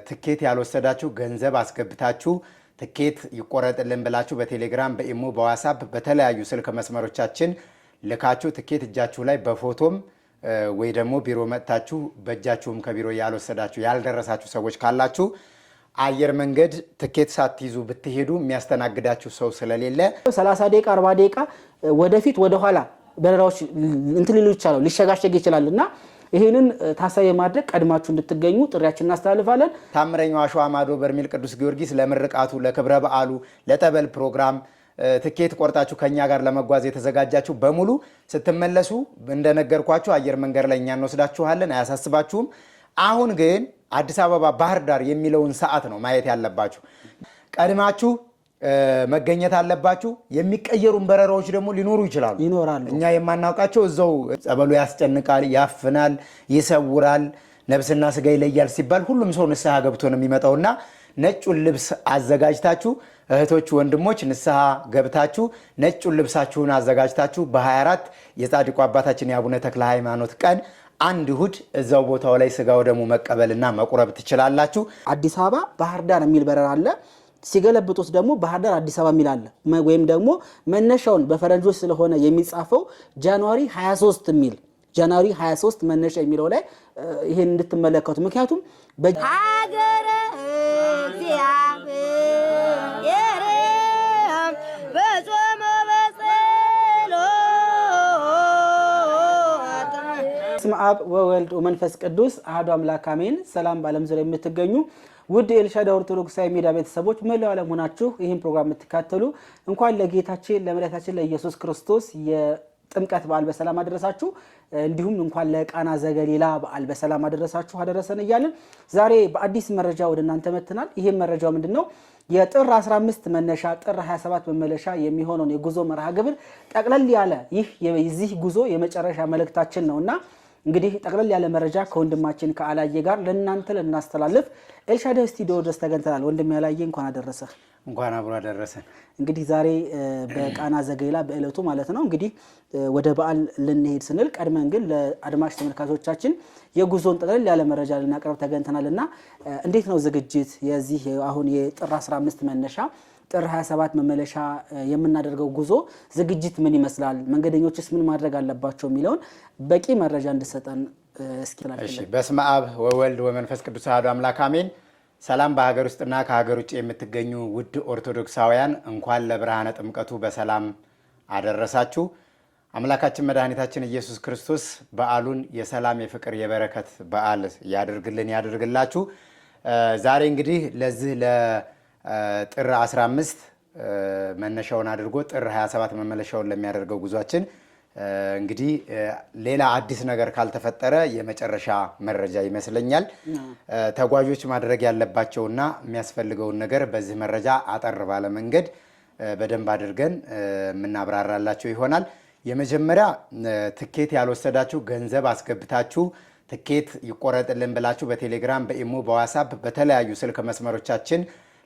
ትኬት ያልወሰዳችሁ ገንዘብ አስገብታችሁ ትኬት ይቆረጥልን ብላችሁ በቴሌግራም በኢሞ በዋትስአፕ በተለያዩ ስልክ መስመሮቻችን ልካችሁ ትኬት እጃችሁ ላይ በፎቶም ወይ ደግሞ ቢሮ መጥታችሁ በእጃችሁም ከቢሮ ያልወሰዳችሁ ያልደረሳችሁ ሰዎች ካላችሁ አየር መንገድ ትኬት ሳትይዙ ብትሄዱ የሚያስተናግዳችሁ ሰው ስለሌለ 30 ደቂቃ 40 ደቂቃ ወደፊት ወደ ኋላ በረራዎች እንትን ሊሉ ይችላል ሊሸጋሸግ ይችላልና ይሄንን ታሳቢ ማድረግ ቀድማችሁ እንድትገኙ ጥሪያችንን እናስተላልፋለን። ታምረኛው አሸዋ ማዶ በርሜል ቅዱስ ጊዮርጊስ ለምርቃቱ ለክብረ በዓሉ ለጠበል ፕሮግራም ትኬት ቆርጣችሁ ከኛ ጋር ለመጓዝ የተዘጋጃችሁ በሙሉ ስትመለሱ እንደነገርኳችሁ አየር መንገድ ላይ እኛ እንወስዳችኋለን፣ አያሳስባችሁም። አሁን ግን አዲስ አበባ ባህር ዳር የሚለውን ሰዓት ነው ማየት ያለባችሁ። ቀድማችሁ መገኘት አለባችሁ። የሚቀየሩን በረራዎች ደግሞ ሊኖሩ ይችላሉ እኛ የማናውቃቸው። እዛው ጸበሉ ያስጨንቃል፣ ያፍናል፣ ይሰውራል፣ ነብስና ስጋ ይለያል ሲባል ሁሉም ሰው ንስሐ ገብቶ ነው የሚመጣውና ነጩን ልብስ አዘጋጅታችሁ እህቶች ወንድሞች ንስሐ ገብታችሁ ነጩን ልብሳችሁን አዘጋጅታችሁ በ24 የጻድቁ አባታችን የአቡነ ተክለ ሃይማኖት ቀን አንድ እሁድ እዛው ቦታው ላይ ስጋው ደግሞ መቀበልና መቁረብ ትችላላችሁ። አዲስ አበባ ባህር ዳር የሚል በረራ አለ። ሲገለብጡት ደግሞ ባህር ዳር አዲስ አበባ የሚል አለ። ወይም ደግሞ መነሻውን በፈረንጆች ስለሆነ የሚጻፈው ጃንዋሪ 23 የሚል ጃንዋሪ 23 መነሻ የሚለው ላይ ይሄን እንድትመለከቱ። ምክንያቱም ሀገረ እግዚአብሔር በጾመ በጸሎት በስመ አብ ወወልድ ወመንፈስ ቅዱስ አሐዱ አምላክ አሜን። ሰላም በዓለም ዙሪያ የምትገኙ ውድ ኤልሻዳይ ኦርቶዶክሳዊ ሚዲያ ቤተሰቦች መላው ዓለም ሆናችሁ ይህን ፕሮግራም የምትከታተሉ እንኳን ለጌታችን ለመድኃኒታችን ለኢየሱስ ክርስቶስ የጥምቀት በዓል በሰላም አደረሳችሁ። እንዲሁም እንኳን ለቃና ዘገሊላ በዓል በሰላም አደረሳችሁ አደረሰን እያልን ዛሬ በአዲስ መረጃ ወደ እናንተ መጥተናል። ይሄም መረጃው ምንድነው? የጥር 15 መነሻ ጥር 27 መመለሻ የሚሆነውን የጉዞ መርሃ ግብር ጠቅለል ያለ የዚህ ጉዞ የመጨረሻ መልእክታችን ነውና እንግዲህ ጠቅለል ያለ መረጃ ከወንድማችን ከአላየ ጋር ለእናንተ ልናስተላልፍ ኤልሻዳይ ስቱዲዮ ድረስ ተገኝተናል። ወንድም ያላየ እንኳን አደረሰህ። እንኳን አብሮ አደረሰን። እንግዲህ ዛሬ በቃና ዘገሊላ በእለቱ ማለት ነው እንግዲህ ወደ በዓል ልንሄድ ስንል ቀድመን ግን ለአድማጭ ተመልካቾቻችን የጉዞን ጠቅለል ያለ መረጃ ልናቀርብ ተገኝተናልና እንዴት ነው ዝግጅት የዚህ አሁን የጥር 15 መነሻ ጥር 27 መመለሻ የምናደርገው ጉዞ ዝግጅት ምን ይመስላል? መንገደኞችስ ምን ማድረግ አለባቸው የሚለውን በቂ መረጃ እንድሰጠን እስኪ ተላልፈን። እሺ። በስመ አብ ወወልድ ወመንፈስ ቅዱስ አሐዱ አምላክ አሜን። ሰላም በሀገር ውስጥና ከሀገር ውጭ የምትገኙ ውድ ኦርቶዶክሳውያን እንኳን ለብርሃነ ጥምቀቱ በሰላም አደረሳችሁ። አምላካችን መድኃኒታችን ኢየሱስ ክርስቶስ በዓሉን የሰላም የፍቅር የበረከት በዓል ያድርግልን ያድርግላችሁ። ዛሬ እንግዲህ ለዚህ ጥር 15 መነሻውን አድርጎ ጥር 27 መመለሻውን ለሚያደርገው ጉዟችን እንግዲህ ሌላ አዲስ ነገር ካልተፈጠረ የመጨረሻ መረጃ ይመስለኛል። ተጓዦች ማድረግ ያለባቸውና የሚያስፈልገውን ነገር በዚህ መረጃ አጠር ባለ መንገድ በደንብ አድርገን የምናብራራላቸው ይሆናል። የመጀመሪያ ትኬት ያልወሰዳችሁ ገንዘብ አስገብታችሁ ትኬት ይቆረጥልን ብላችሁ በቴሌግራም በኢሞ በዋትስአፕ በተለያዩ ስልክ መስመሮቻችን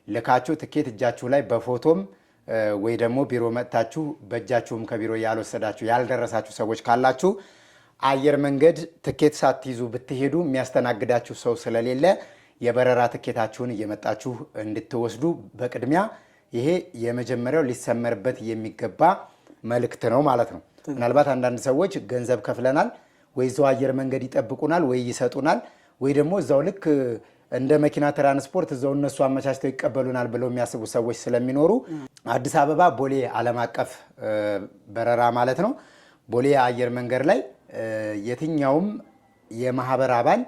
ልካችሁ ትኬት እጃችሁ ላይ በፎቶም ወይ ደግሞ ቢሮ መጥታችሁ በእጃችሁም ከቢሮ ያልወሰዳችሁ ያልደረሳችሁ ሰዎች ካላችሁ አየር መንገድ ትኬት ሳትይዙ ብትሄዱ የሚያስተናግዳችሁ ሰው ስለሌለ የበረራ ትኬታችሁን እየመጣችሁ እንድትወስዱ በቅድሚያ ይሄ የመጀመሪያው ሊሰመርበት የሚገባ መልእክት ነው ማለት ነው። ምናልባት አንዳንድ ሰዎች ገንዘብ ከፍለናል ወይ እዛው አየር መንገድ ይጠብቁናል ወይ ይሰጡናል ወይ ደግሞ እዛው ልክ እንደ መኪና ትራንስፖርት እዛው እነሱ አመቻችተው ይቀበሉናል ብለው የሚያስቡ ሰዎች ስለሚኖሩ አዲስ አበባ ቦሌ ዓለም አቀፍ በረራ ማለት ነው ቦሌ አየር መንገድ ላይ የትኛውም የማህበር አባል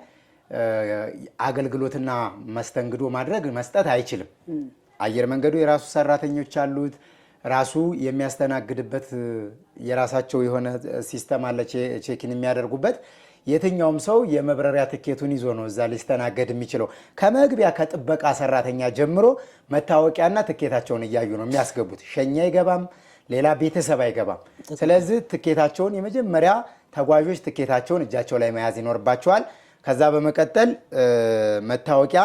አገልግሎትና መስተንግዶ ማድረግ መስጠት አይችልም። አየር መንገዱ የራሱ ሰራተኞች አሉት። ራሱ የሚያስተናግድበት የራሳቸው የሆነ ሲስተም አለ ቼኪን የሚያደርጉበት። የትኛውም ሰው የመብረሪያ ትኬቱን ይዞ ነው እዛ ሊስተናገድ የሚችለው። ከመግቢያ ከጥበቃ ሰራተኛ ጀምሮ መታወቂያና ትኬታቸውን እያዩ ነው የሚያስገቡት። ሸኛ አይገባም፣ ሌላ ቤተሰብ አይገባም። ስለዚህ ትኬታቸውን የመጀመሪያ ተጓዦች ትኬታቸውን እጃቸው ላይ መያዝ ይኖርባቸዋል። ከዛ በመቀጠል መታወቂያ፣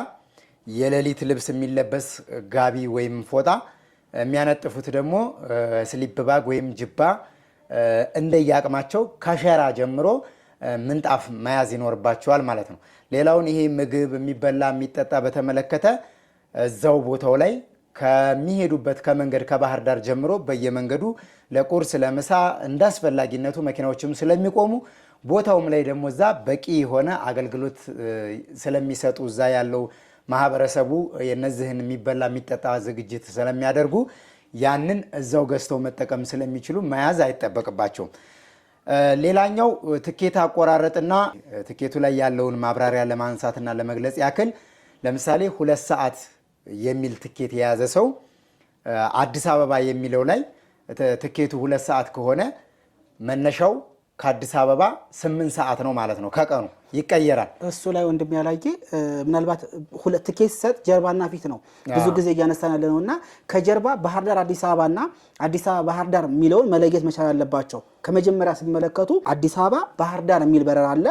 የሌሊት ልብስ የሚለበስ ጋቢ ወይም ፎጣ፣ የሚያነጥፉት ደግሞ ስሊፕ ባግ ወይም ጅባ እንደየአቅማቸው ከሸራ ጀምሮ ምንጣፍ መያዝ ይኖርባቸዋል ማለት ነው። ሌላውን ይሄ ምግብ የሚበላ የሚጠጣ በተመለከተ እዛው ቦታው ላይ ከሚሄዱበት ከመንገድ ከባህር ዳር ጀምሮ በየመንገዱ ለቁርስ ለምሳ እንዳስፈላጊነቱ መኪናዎችም ስለሚቆሙ ቦታውም ላይ ደግሞ እዛ በቂ የሆነ አገልግሎት ስለሚሰጡ እዛ ያለው ማህበረሰቡ የነዚህን የሚበላ የሚጠጣ ዝግጅት ስለሚያደርጉ ያንን እዛው ገዝተው መጠቀም ስለሚችሉ መያዝ አይጠበቅባቸውም። ሌላኛው ትኬት አቆራረጥና ትኬቱ ላይ ያለውን ማብራሪያ ለማንሳትና ለመግለጽ ያክል ለምሳሌ 2 ሰዓት የሚል ትኬት የያዘ ሰው አዲስ አበባ የሚለው ላይ ትኬቱ 2 ሰዓት ከሆነ መነሻው ከአዲስ አበባ 8 ሰዓት ነው ማለት ነው። ከቀኑ ይቀየራል። እሱ ላይ ወንድም ያላየ ምናልባት ሁለት ትኬት ሰጥ ጀርባና ፊት ነው ብዙ ጊዜ እያነሳን ያለ ነውና ከጀርባ ባህር ዳር አዲስ አበባና አዲስ አበባ ባህር ዳር የሚለውን መለየት መቻል አለባቸው። ከመጀመሪያ ሲመለከቱ አዲስ አበባ ባህር ዳር የሚል በረራ አለ።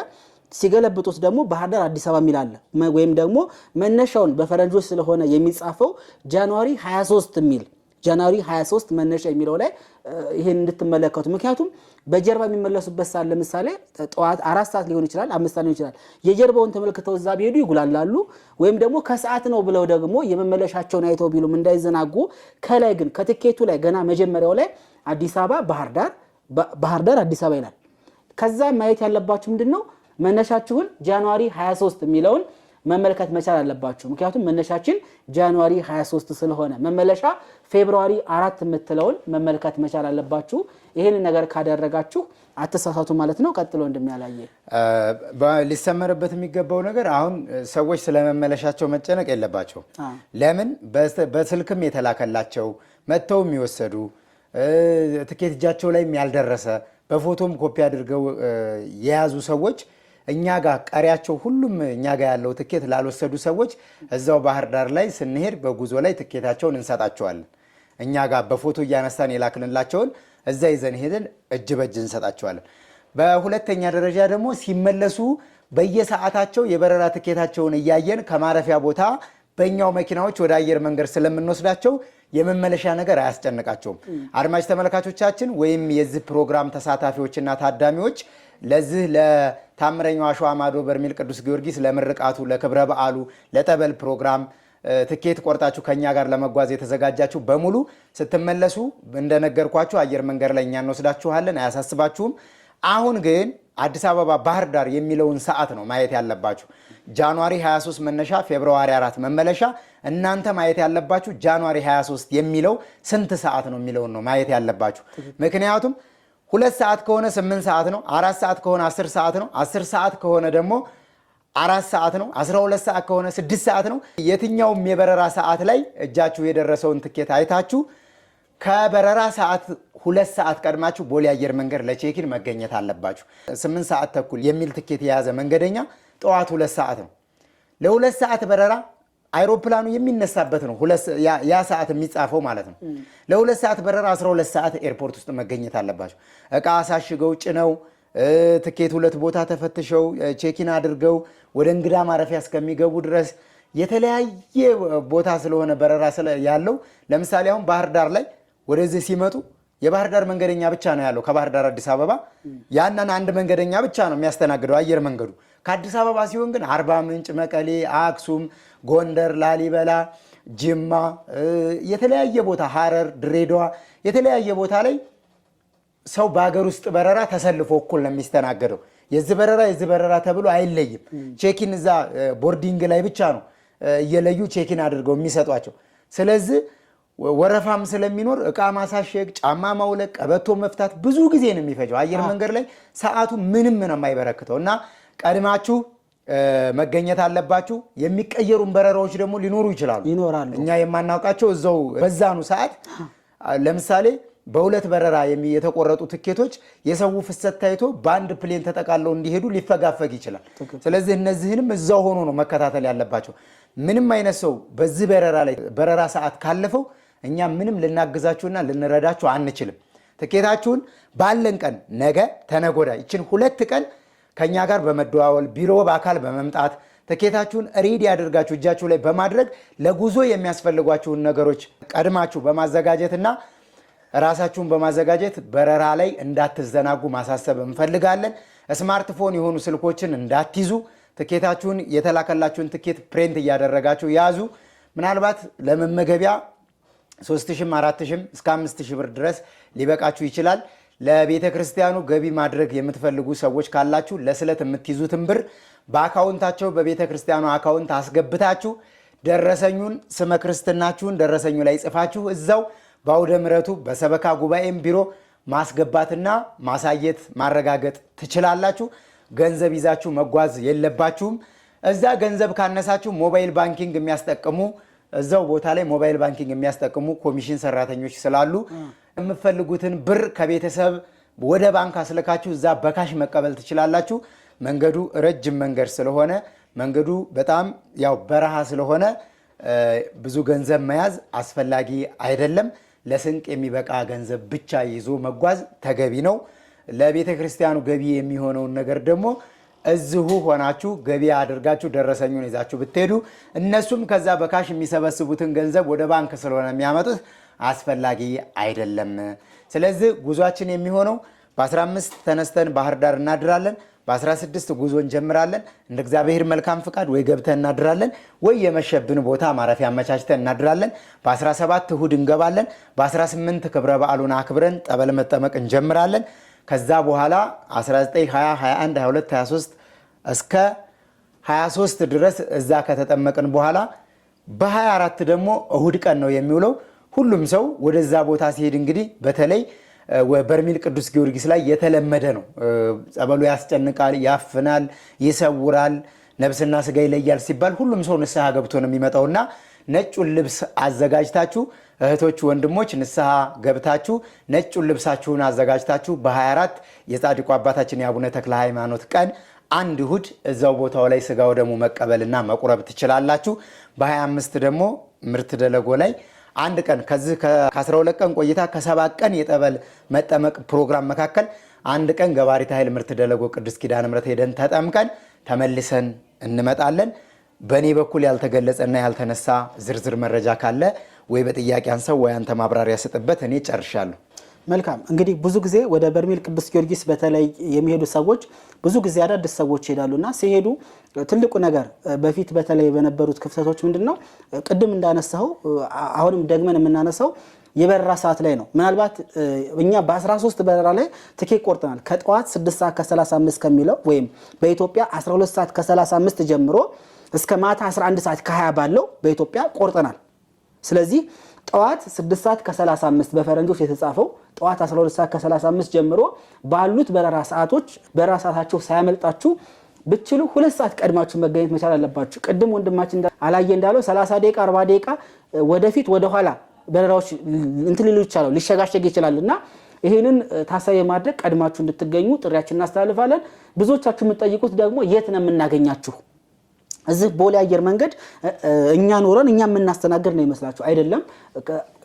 ሲገለብጡት ደግሞ ባህር ዳር አዲስ አበባ የሚል አለ። ወይም ደግሞ መነሻውን በፈረንጆች ስለሆነ የሚጻፈው ጃንዋሪ 23 የሚል ጃንዋሪ 23 መነሻ የሚለው ላይ ይሄን እንድትመለከቱ። ምክንያቱም በጀርባ የሚመለሱበት ሰዓት ለምሳሌ ጠዋት 4 ሰዓት ሊሆን ይችላል፣ 5 ሰዓት ሊሆን ይችላል። የጀርባውን ተመልክተው እዛ ቢሄዱ ይጉላላሉ። ወይም ደግሞ ከሰዓት ነው ብለው ደግሞ የመመለሻቸውን አይተው ቢሉም እንዳይዘናጉ ከላይ ግን ከትኬቱ ላይ ገና መጀመሪያው ላይ አዲስ አበባ ባህር ዳር አዲስ አበባ ይላል። ከዛ ማየት ያለባችሁ ምንድነው መነሻችሁን ጃንዋሪ 23 የሚለውን መመልከት መቻል አለባችሁ። ምክንያቱም መነሻችን ጃንዋሪ 23 ስለሆነ መመለሻ ፌብሩዋሪ 4 የምትለውን መመልከት መቻል አለባችሁ። ይሄን ነገር ካደረጋችሁ አትሳሳቱ ማለት ነው። ቀጥሎ እንደሚያላየ ሊሰመርበት የሚገባው ነገር አሁን ሰዎች ስለመመለሻቸው መጨነቅ የለባቸው። ለምን በስልክም የተላከላቸው መተው የሚወሰዱ ትኬት እጃቸው ላይ ያልደረሰ በፎቶም ኮፒ አድርገው የያዙ ሰዎች እኛ ጋር ቀሪያቸው ሁሉም እኛ ጋር ያለው ትኬት ላልወሰዱ ሰዎች እዛው ባህር ዳር ላይ ስንሄድ በጉዞ ላይ ትኬታቸውን እንሰጣቸዋለን። እኛ ጋር በፎቶ እያነሳን የላክንላቸውን እዛ ይዘን ሄደን እጅ በእጅ እንሰጣቸዋለን። በሁለተኛ ደረጃ ደግሞ ሲመለሱ በየሰዓታቸው የበረራ ትኬታቸውን እያየን ከማረፊያ ቦታ በእኛው መኪናዎች ወደ አየር መንገድ ስለምንወስዳቸው የመመለሻ ነገር አያስጨንቃቸውም። አድማጭ ተመልካቾቻችን ወይም የዚህ ፕሮግራም ተሳታፊዎችና ታዳሚዎች ለዚህ ለታምረኛው አሸዋ ማዶ በርሜል ቅዱስ ጊዮርጊስ ለምርቃቱ ለክብረ በዓሉ ለጠበል ፕሮግራም ትኬት ቆርጣችሁ ከኛ ጋር ለመጓዝ የተዘጋጃችሁ በሙሉ ስትመለሱ እንደነገርኳችሁ አየር መንገድ ላይ እኛ እንወስዳችኋለን፣ አያሳስባችሁም። አሁን ግን አዲስ አበባ ባህር ዳር የሚለውን ሰዓት ነው ማየት ያለባችሁ። ጃንዋሪ 23 መነሻ ፌብሩዋሪ 4 መመለሻ። እናንተ ማየት ያለባችሁ ጃንዋሪ 23 የሚለው ስንት ሰዓት ነው የሚለውን ነው ማየት ያለባችሁ። ምክንያቱም 2 ሰዓት ከሆነ 8 ሰዓት ነው፣ 4 ሰዓት ከሆነ 10 ሰዓት ነው፣ 10 ሰዓት ከሆነ ደግሞ 4 ሰዓት ነው፣ 12 ሰዓት ከሆነ 6 ሰዓት ነው። የትኛውም የበረራ ሰዓት ላይ እጃችሁ የደረሰውን ትኬት አይታችሁ ከበረራ ሰዓት 2 ሰዓት ቀድማችሁ ቦሌ አየር መንገድ ለቼኪን መገኘት አለባችሁ። 8 ሰዓት ተኩል የሚል ትኬት የያዘ መንገደኛ ጠዋት 2 ሰዓት ነው። ለ2 ሰዓት በረራ አይሮፕላኑ የሚነሳበት ነው ያ ሰዓት የሚጻፈው ማለት ነው። ለ2 ሰዓት በረራ 12 ሰዓት ኤርፖርት ውስጥ መገኘት አለባቸው። እቃ አሳሽገው ጭነው ትኬት 2 ቦታ ተፈትሸው ቼኪን አድርገው ወደ እንግዳ ማረፊያ እስከሚገቡ ድረስ የተለያየ ቦታ ስለሆነ በረራ ያለው ለምሳሌ አሁን ባህር ዳር ላይ ወደዚህ ሲመጡ የባህር ዳር መንገደኛ ብቻ ነው ያለው። ከባህር ዳር አዲስ አበባ ያንን አንድ መንገደኛ ብቻ ነው የሚያስተናግደው አየር መንገዱ። ከአዲስ አበባ ሲሆን ግን አርባ ምንጭ፣ መቀሌ፣ አክሱም፣ ጎንደር፣ ላሊበላ፣ ጅማ፣ የተለያየ ቦታ ሐረር፣ ድሬዳዋ የተለያየ ቦታ ላይ ሰው በአገር ውስጥ በረራ ተሰልፎ እኩል ነው የሚስተናገደው። የዚህ በረራ ተብሎ አይለይም። ቼኪን እዛ ቦርዲንግ ላይ ብቻ ነው እየለዩ ቼኪን አድርገው የሚሰጧቸው። ስለዚህ ወረፋም ስለሚኖር እቃ ማሳሸግ፣ ጫማ ማውለቅ፣ ቀበቶ መፍታት ብዙ ጊዜ ነው የሚፈጀው። አየር መንገድ ላይ ሰዓቱ ምንም ነው የማይበረክተው እና ቀድማችሁ መገኘት አለባችሁ። የሚቀየሩን በረራዎች ደግሞ ሊኖሩ ይችላሉ፣ እኛ የማናውቃቸው እዛው በዛኑ ሰዓት። ለምሳሌ በሁለት በረራ የተቆረጡ ትኬቶች የሰው ፍሰት ታይቶ በአንድ ፕሌን ተጠቃለው እንዲሄዱ ሊፈጋፈግ ይችላል። ስለዚህ እነዚህንም እዛው ሆኖ ነው መከታተል ያለባቸው። ምንም አይነት ሰው በዚህ በረራ ሰዓት ካለፈው እኛ ምንም ልናግዛችሁና ልንረዳችሁ አንችልም። ትኬታችሁን ባለን ቀን ነገ ተነጎዳ ይችን 2 ቀን ከኛ ጋር በመደዋወል ቢሮ በአካል በመምጣት ትኬታችሁን ሬዲ አድርጋችሁ እጃችሁ ላይ በማድረግ ለጉዞ የሚያስፈልጓችሁን ነገሮች ቀድማችሁ በማዘጋጀትና ራሳችሁን በማዘጋጀት በረራ ላይ እንዳትዘናጉ ማሳሰብ እንፈልጋለን። ስማርትፎን የሆኑ ስልኮችን እንዳትይዙ። ትኬታችሁን የተላከላችሁን ትኬት ፕሪንት እያደረጋችሁ ያዙ። ምናልባት ለመመገቢያ 3000 4000 እስከ 5000 ብር ድረስ ሊበቃችሁ ይችላል። ለቤተ ክርስቲያኑ ገቢ ማድረግ የምትፈልጉ ሰዎች ካላችሁ ለስለት የምትይዙትን ብር በአካውንታቸው በቤተ ክርስቲያኑ አካውንት አስገብታችሁ ደረሰኙን ስመ ክርስትናችሁን ደረሰኙ ላይ ጽፋችሁ እዛው በአውደ ምሕረቱ በሰበካ ጉባኤም ቢሮ ማስገባትና ማሳየት ማረጋገጥ ትችላላችሁ። ገንዘብ ይዛችሁ መጓዝ የለባችሁም። እዛ ገንዘብ ካነሳችሁ ሞባይል ባንኪንግ የሚያስጠቅሙ እዛው ቦታ ላይ ሞባይል ባንኪንግ የሚያስጠቅሙ ኮሚሽን ሰራተኞች ስላሉ የምትፈልጉትን ብር ከቤተሰብ ወደ ባንክ አስልካችሁ እዛ በካሽ መቀበል ትችላላችሁ። መንገዱ ረጅም መንገድ ስለሆነ መንገዱ በጣም ያው በረሃ ስለሆነ ብዙ ገንዘብ መያዝ አስፈላጊ አይደለም። ለስንቅ የሚበቃ ገንዘብ ብቻ ይዞ መጓዝ ተገቢ ነው። ለቤተ ክርስቲያኑ ገቢ የሚሆነውን ነገር ደግሞ እዚሁ ሆናችሁ ገቢ አድርጋችሁ ደረሰኙን ይዛችሁ ብትሄዱ እነሱም ከዛ በካሽ የሚሰበስቡትን ገንዘብ ወደ ባንክ ስለሆነ የሚያመጡት አስፈላጊ አይደለም። ስለዚህ ጉዟችን የሚሆነው በ15 ተነስተን ባህር ዳር እናድራለን። በ16 ጉዞ እንጀምራለን። እንደ እግዚአብሔር መልካም ፍቃድ ወይ ገብተን እናድራለን ወይ የመሸብን ቦታ ማረፊያ አመቻችተን እናድራለን። በ17 እሁድ እንገባለን። በ18 ክብረ በዓሉን አክብረን ጠበል መጠመቅ እንጀምራለን። ከዛ በኋላ 19 20 21 22 23 እስከ 23 ድረስ እዛ ከተጠመቅን በኋላ በ24 ደግሞ እሁድ ቀን ነው የሚውለው። ሁሉም ሰው ወደዛ ቦታ ሲሄድ እንግዲህ በተለይ በርሜል ቅዱስ ጊዮርጊስ ላይ የተለመደ ነው። ጸበሉ ያስጨንቃል፣ ያፍናል፣ ይሰውራል፣ ነፍስና ስጋ ይለያል ሲባል ሁሉም ሰው ንስሐ ገብቶ ነው የሚመጣውና ነጩን ልብስ አዘጋጅታችሁ እህቶች ወንድሞች ንስሐ ገብታችሁ ነጩን ልብሳችሁን አዘጋጅታችሁ በ24 የጻድቁ አባታችን የአቡነ ተክለ ሃይማኖት ቀን አንድ እሁድ እዛው ቦታው ላይ ስጋ ወደሙ መቀበልና መቁረብ ትችላላችሁ። በ25 ደግሞ ምርት ደለጎ ላይ አንድ ቀን ከዚህ ከ12 ቀን ቆይታ ከ7 ቀን የጠበል መጠመቅ ፕሮግራም መካከል አንድ ቀን ገባሪት ኃይል ምርት ደለጎ ቅዱስ ኪዳነ ምሕረት ሄደን ተጠምቀን ተመልሰን እንመጣለን። በእኔ በኩል ያልተገለጸና ያልተነሳ ዝርዝር መረጃ ካለ ወይ በጥያቄ አንሰው ወይ አንተ ማብራሪያ ስጥበት። እኔ ጨርሻለሁ። መልካም። እንግዲህ ብዙ ጊዜ ወደ በርሜል ቅዱስ ጊዮርጊስ በተለይ የሚሄዱ ሰዎች ብዙ ጊዜ አዳዲስ ሰዎች ይሄዳሉና ሲሄዱ ትልቁ ነገር በፊት በተለይ በነበሩት ክፍተቶች ምንድነው ቅድም እንዳነሳው አሁንም ደግመን የምናነሳው የበረራ ሰዓት ላይ ነው። ምናልባት እኛ በ13 በረራ ላይ ትኬት ቆርጠናል። ከጠዋት 6 ሰዓት ከ35 ከሚለው ወይም በኢትዮጵያ 12 ሰዓት ከ35 ጀምሮ እስከ ማታ 11 ሰዓት ከ20 ባለው በኢትዮጵያ ቆርጠናል። ስለዚህ ጠዋት 6 ሰዓት ከ35 በፈረንጆች የተጻፈው ጠዋት 12 ሰዓት ከ35 ጀምሮ ባሉት በረራ ሰዓቶች በረራ ሰዓታቸው ሳያመልጣችሁ ብትችሉ 2 ሰዓት ቀድማችሁ መገኘት መቻል አለባችሁ። ቅድም ወንድማችን አላየ እንዳለው 30 ደቂቃ 40 ደቂቃ ወደፊት ወደ ኋላ በረራዎች እንትን ሊሉ ይችላል ሊሸጋሸግ ይችላልና ይሄንን ታሳቢ ማድረግ ቀድማችሁ እንድትገኙ ጥሪያችንን እናስተላልፋለን። ብዙዎቻችሁ የምትጠይቁት ደግሞ የት ነው የምናገኛችሁ? እዚህ ቦሌ አየር መንገድ እኛ ኖረን እኛ የምናስተናግድ ነው ይመስላችሁ? አይደለም።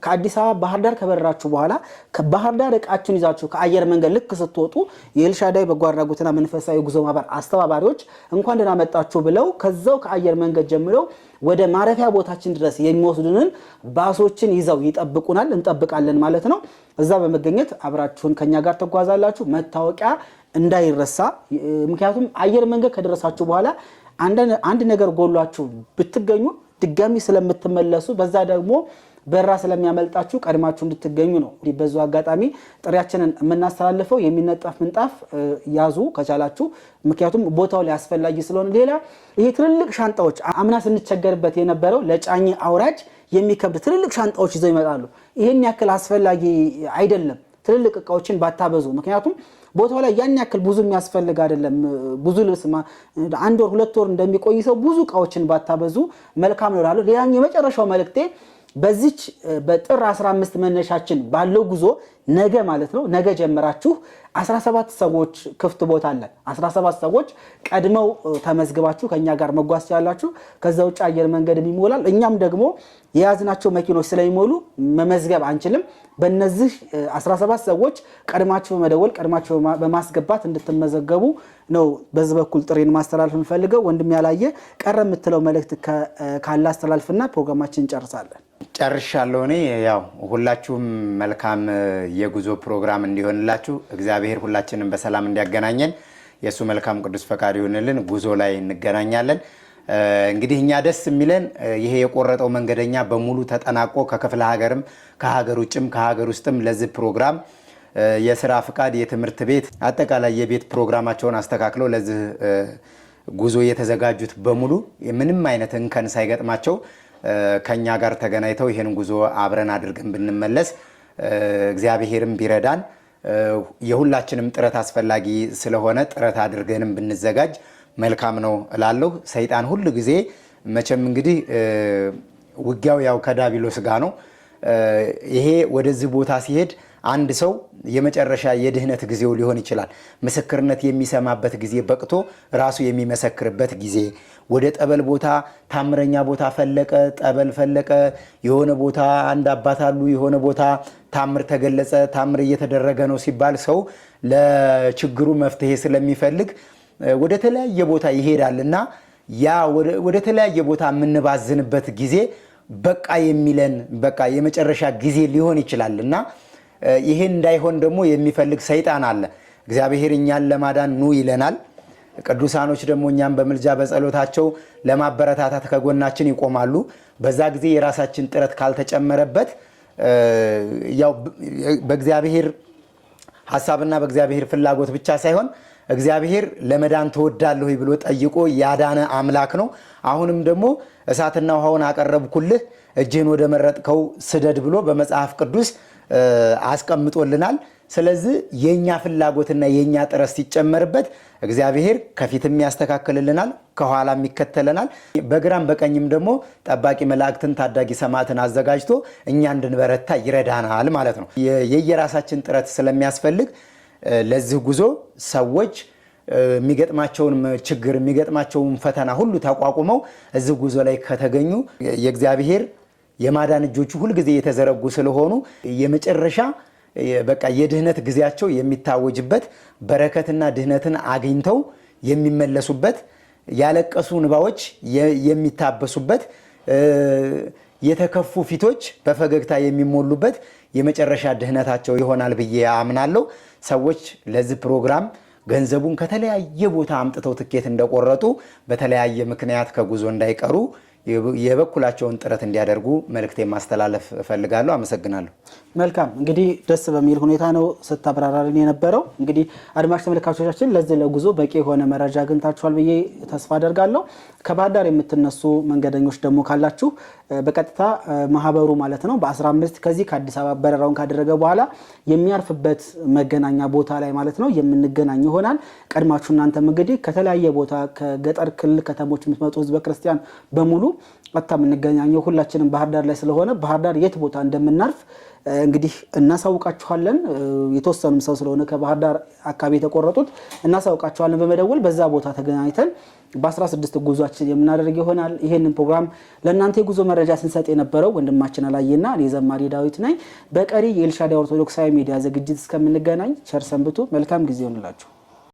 ከአዲስ አበባ ባህር ዳር ከበረራችሁ በኋላ ከባህር ዳር እቃችሁን ይዛችሁ ከአየር መንገድ ልክ ስትወጡ የኤልሻዳይ በጎ አድራጎትና መንፈሳዊ ጉዞ ማህበር አስተባባሪዎች እንኳን ደህና መጣችሁ ብለው ከዛው ከአየር መንገድ ጀምረው ወደ ማረፊያ ቦታችን ድረስ የሚወስዱንን ባሶችን ይዘው ይጠብቁናል፣ እንጠብቃለን ማለት ነው። እዛ በመገኘት አብራችሁን ከኛ ጋር ተጓዛላችሁ። መታወቂያ እንዳይረሳ። ምክንያቱም አየር መንገድ ከደረሳችሁ በኋላ አንድ ነገር ጎሏችሁ ብትገኙ ድጋሚ ስለምትመለሱ በዛ ደግሞ በራ ስለሚያመልጣችሁ ቀድማችሁ እንድትገኙ ነው። በዙ አጋጣሚ ጥሪያችንን የምናስተላልፈው የሚነጠፍ ምንጣፍ ያዙ ከቻላችሁ፣ ምክንያቱም ቦታው ላይ አስፈላጊ ስለሆነ። ሌላ ይሄ ትልልቅ ሻንጣዎች አምና ስንቸገርበት የነበረው ለጫኝ አውራጅ የሚከብድ ትልልቅ ሻንጣዎች ይዘው ይመጣሉ። ይሄን ያክል አስፈላጊ አይደለም ትልልቅ እቃዎችን ባታበዙ። ምክንያቱም ቦታው ላይ ያን ያክል ብዙ የሚያስፈልግ አይደለም። ብዙ ልብስ 1 ወር 2 ወር እንደሚቆይ ሰው ብዙ እቃዎችን ባታበዙ መልካም ነው እላለሁ። ሌላኛው የመጨረሻው መልእክቴ በዚች በጥር 15 መነሻችን ባለው ጉዞ ነገ ማለት ነው ነገ ጀምራችሁ 17 ሰዎች ክፍት ቦታ አለ። 17 ሰዎች ቀድመው ተመዝግባችሁ ከኛ ጋር መጓዝ ያላችሁ። ከዛ ውጭ አየር መንገድ ይሞላል። እኛም ደግሞ የያዝናቸው መኪኖች ስለሚሞሉ መመዝገብ አንችልም። በእነዚህ 17 ሰዎች ቀድማችሁ በመደወል ቀድማችሁ በማስገባት እንድትመዘገቡ ነው በዚህ በኩል ጥሪን ማስተላለፍ እንፈልገው። ወንድም ያላየ ቀረ የምትለው መልእክት ካለ አስተላልፍና ፕሮግራማችን እንጨርሳለን። ጨርሻለሁ። እኔ ያው ሁላችሁም መልካም የጉዞ ፕሮግራም እንዲሆንላችሁ እግዚአብሔር ሁላችንም በሰላም እንዲያገናኘን የሱ መልካም ቅዱስ ፈቃድ ይሁንልን። ጉዞ ላይ እንገናኛለን። እንግዲህ እኛ ደስ የሚለን ይሄ የቆረጠው መንገደኛ በሙሉ ተጠናቆ ከክፍለ ሀገርም ከሀገር ውጭም ከሀገር ውስጥም ለዚህ ፕሮግራም የስራ ፍቃድ የትምህርት ቤት አጠቃላይ የቤት ፕሮግራማቸውን አስተካክለው ለዚህ ጉዞ የተዘጋጁት በሙሉ ምንም አይነት እንከን ሳይገጥማቸው ከኛ ጋር ተገናኝተው ይሄን ጉዞ አብረን አድርገን ብንመለስ እግዚአብሔርም ቢረዳን የሁላችንም ጥረት አስፈላጊ ስለሆነ ጥረት አድርገንም ብንዘጋጅ መልካም ነው እላለሁ። ሰይጣን ሁሉ ጊዜ መቼም እንግዲህ ውጊያው ያው ከዳቢሎስ ጋር ነው። ይሄ ወደዚህ ቦታ ሲሄድ አንድ ሰው የመጨረሻ የድህነት ጊዜው ሊሆን ይችላል። ምስክርነት የሚሰማበት ጊዜ በቅቶ ራሱ የሚመሰክርበት ጊዜ ወደ ጠበል ቦታ ታምረኛ ቦታ ፈለቀ፣ ጠበል ፈለቀ፣ የሆነ ቦታ አንድ አባት አሉ፣ የሆነ ቦታ ታምር ተገለጸ፣ ታምር እየተደረገ ነው ሲባል ሰው ለችግሩ መፍትሄ ስለሚፈልግ ወደ ተለያየ ቦታ ይሄዳል እና ያ ወደ ተለያየ ቦታ የምንባዝንበት ጊዜ በቃ የሚለን በቃ የመጨረሻ ጊዜ ሊሆን ይችላል እና ይሄን እንዳይሆን ደግሞ የሚፈልግ ሰይጣን አለ። እግዚአብሔር እኛን ለማዳን ኑ ይለናል። ቅዱሳኖች ደግሞ እኛን በምልጃ በጸሎታቸው ለማበረታታት ከጎናችን ይቆማሉ። በዛ ጊዜ የራሳችን ጥረት ካልተጨመረበት ያው በእግዚአብሔር ሐሳብና በእግዚአብሔር ፍላጎት ብቻ ሳይሆን እግዚአብሔር ለመዳን ተወዳለሁ ብሎ ጠይቆ ያዳነ አምላክ ነው። አሁንም ደግሞ እሳትና ውሃውን አቀረብኩልህ እጅህን ወደ መረጥከው ስደድ ብሎ በመጽሐፍ ቅዱስ አስቀምጦልናል። ስለዚህ የኛ ፍላጎትና የኛ ጥረት ሲጨመርበት እግዚአብሔር ከፊትም ያስተካክልልናል፣ ከኋላም ይከተለናል። በግራም በቀኝም ደግሞ ጠባቂ መላእክትን ታዳጊ ሰማዕትን አዘጋጅቶ እኛ እንድንበረታ ይረዳናል ማለት ነው። የየራሳችን ጥረት ስለሚያስፈልግ ለዚህ ጉዞ ሰዎች የሚገጥማቸውን ችግር የሚገጥማቸውን ፈተና ሁሉ ተቋቁመው እዚህ ጉዞ ላይ ከተገኙ የእግዚአብሔር የማዳን እጆቹ ሁልጊዜ የተዘረጉ ስለሆኑ የመጨረሻ በቃ የድህነት ጊዜያቸው የሚታወጅበት በረከትና ድህነትን አግኝተው የሚመለሱበት ያለቀሱ እንባዎች የሚታበሱበት የተከፉ ፊቶች በፈገግታ የሚሞሉበት የመጨረሻ ድህነታቸው ይሆናል ብዬ አምናለሁ። ሰዎች ለዚህ ፕሮግራም ገንዘቡን ከተለያየ ቦታ አምጥተው ትኬት እንደቆረጡ በተለያየ ምክንያት ከጉዞ እንዳይቀሩ የበኩላቸውን ጥረት እንዲያደርጉ መልእክት ማስተላለፍ እፈልጋለሁ። አመሰግናለሁ። መልካም እንግዲህ ደስ በሚል ሁኔታ ነው ስታብራራልን የነበረው። እንግዲህ አድማጭ ተመልካቾቻችን ለዚህ ለጉዞ በቂ የሆነ መረጃ አግኝታችኋል ብዬ ተስፋ አደርጋለሁ። ከባህር ዳር የምትነሱ መንገደኞች ደግሞ ካላችሁ በቀጥታ ማህበሩ ማለት ነው በ15 ከዚህ ከአዲስ አበባ በረራውን ካደረገ በኋላ የሚያርፍበት መገናኛ ቦታ ላይ ማለት ነው የምንገናኝ ይሆናል። ቀድማችሁ እናንተም እንግዲህ ከተለያየ ቦታ ከገጠር ክልል ከተሞች የምትመጡ ህዝበ ክርስቲያን በሙሉ አጣም እንገናኘው ሁላችንም ባህር ዳር ላይ ስለሆነ ባህር ዳር የት ቦታ እንደምናርፍ እንግዲህ እናሳውቃችኋለን። የተወሰኑም ሰው ስለሆነ ከባህር ዳር አካባቢ የተቆረጡት እናሳውቃችኋለን በመደወል በዛ ቦታ ተገናኝተን በ16 ጉዟችን የምናደርግ ይሆናል። ይሄንን ፕሮግራም ለእናንተ የጉዞ መረጃ ስንሰጥ የነበረው ወንድማችን አላየና እኔ ዘማሪ ዳዊት ነኝ። በቀሪ የኤልሻዳይ ኦርቶዶክሳዊ ሚዲያ ዝግጅት እስከምንገናኝ ቸር ሰንብቱ። መልካም ጊዜ ይሁንላችሁ።